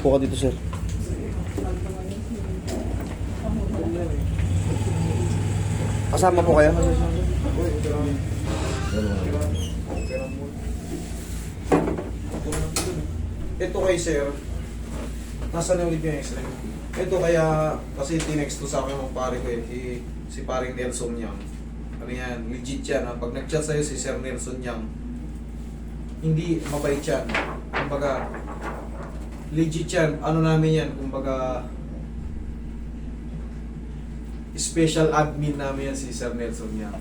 Upo ka dito, sir. Kasama po kayo? Ito kay sir, nasa na ulit yung x-ray? Ito kaya, kasi tinext to sa akin ng pare ko si paring Nelson Yang. Ano yan, legit yan. Pag nag-chat sa'yo si Sir Nelson Yang, hindi mabait yan. Kumbaga, legit yan. Ano namin yan, kumbaga, special admin namin yan si Sir Nelson Yang.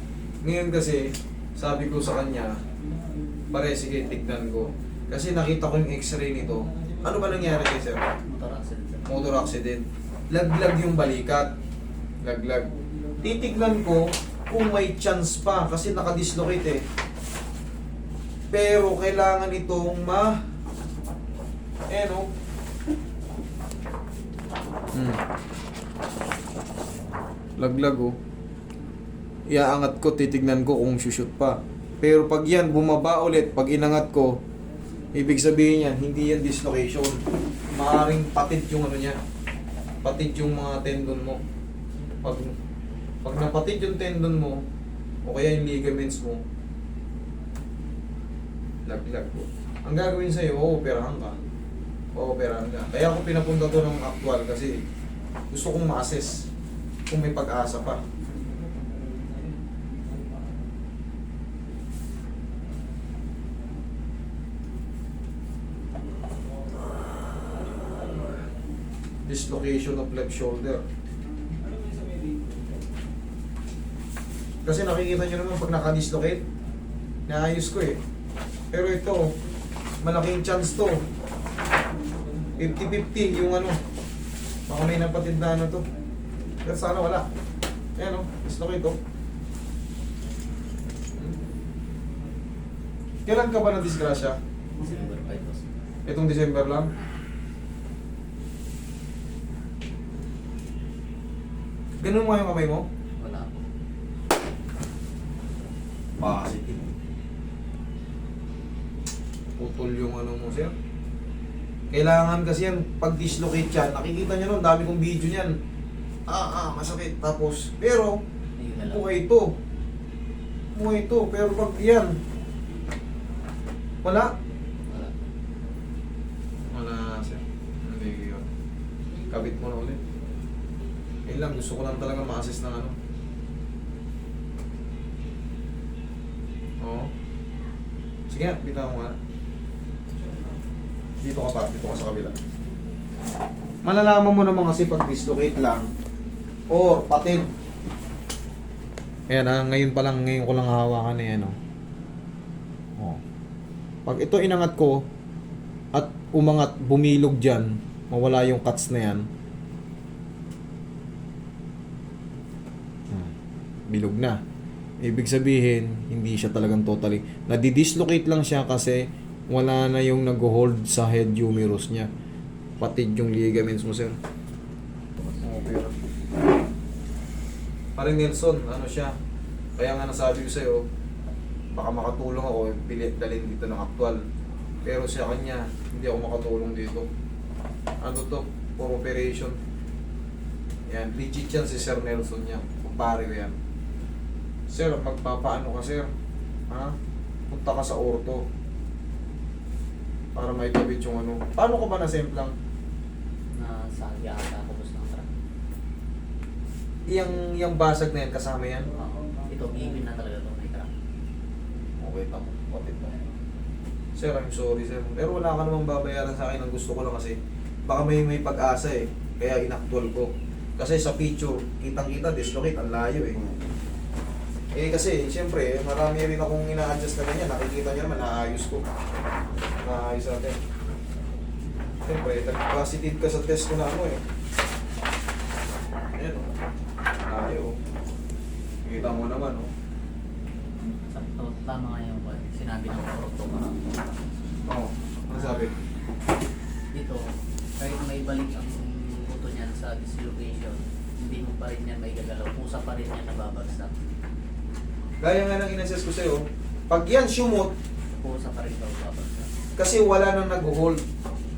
Ngayon kasi, sabi ko sa kanya, pare, sige, tignan ko. Kasi nakita ko yung x-ray nito. Ano ba nangyari kay sir? Motor accident. Motor accident. Laglag yung balikat. Laglag. Titignan ko kung may chance pa kasi nakadislocate eh. Pero kailangan itong no? Laglag oh. Iaangat ko, titignan ko kung shoot pa. Pero pag yan, bumaba ulit, pag inangat ko, ibig sabihin yan, hindi yan dislocation. Maaring patid yung ano niya. Patid yung mga tendon mo. Pag napatid yung tendon mo, o kaya yung ligaments mo, laglag po. Ang gagawin sa'yo, ooperahan ka. Ooperahan ka. Kaya ako pinapunta to ng actual kasi gusto kong ma-assess kung may pag-asa pa. Dislocation of left shoulder. Kasi nakikita nyo naman pag naka-dislocate, naayos ko eh. Pero ito, malaking chance to. 50-50 yung ano. Baka may napatid na ano to. Pero sana wala. Ayan o, dislocate to. Kailan ka ba na-disgrasya? December 5 was. Itong December lang? Ganun mo yung kamay mo? Wala po. Positive. Putol yung ano mo, sir. Kailangan kasi yan, pag dislocate yan, nakikita nyo nun, dami kong video niyan. Masakit. Tapos, pero, Ayun na lang. buhay ito. Buhay ito. Pero pag yan, wala. Wala. Wala, sir. Hindi yun. Kabit mo na ulit. Yun lang, gusto ko lang talaga ma-assist ng ano. Oo. Sige nga, bitaw mo nga. Dito ka pa, dito ka sa kabila. Malalaman mo naman kasi pag dislocate lang or patid. Ayan ngayon pa lang, ngayon ko lang hawakan eh, ano. Oh. Pag ito inangat ko at umangat, bumilog dyan, mawala yung cuts na yan. Bilog na. Ibig sabihin, hindi siya talagang totally. Nadidislocate lang siya kasi wala na yung nag-hold sa head humerus niya. Patid yung ligaments mo, sir. Okay. Parang Nelson, ano siya? Kaya nga nasabi ko sa'yo, baka makatulong ako, pilit dalhin dito ng actual. Pero sa kanya, hindi ako makatulong dito. Ano to? For operation. Yan, legit yan si Sir Nelson niya. Kumpare ko yan. Sir, magpapaano ka, sir? Ha? Punta ka sa orto. Para may tabit yung ano. Paano ko ba nasemplang? Nasagi ata ako gusto ng truck. Yung basag na yan, kasama yan? Ito, given na talaga ito. May truck. Okay, tamo. Patid pa. Sir, I'm sorry, sir. Pero wala ka namang babayaran sa akin. Ang gusto ko lang kasi, baka may pag-asa eh. Kaya inactual ko. Kasi sa picture, kitang-kita, dislocate, ang layo eh. Eh kasi, siyempre, marami rin akong ina-adjust na ganyan. Nakikita niyo naman, naayos ko. Naayos natin. Siyempre, nag-positive ka sa test ko na ano eh. Ayan o. Layo o. Kita mo naman o. Tama nga yung sinabi ng orto para. Oo. Ano sabi? Dito, kahit may balik ang buto niyan sa dislocation, hindi mo pa rin yan may gagalaw. Pusa pa rin yan nababagsak. Gaya nga ng inassess ko sa'yo, pag yan sumot, Pusa pa rin daw babagsak. kasi wala nang nag-hold.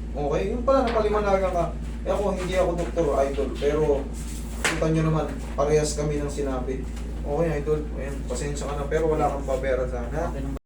Okay, yung pala napaliwanagan ka. Eh ako, hindi ako doktor, idol. Pero, kita nyo naman, parehas kami ng sinabi. Okay, idol. Ayan, pasensya ka na. Pero wala kang babayaran sana. Okay naman.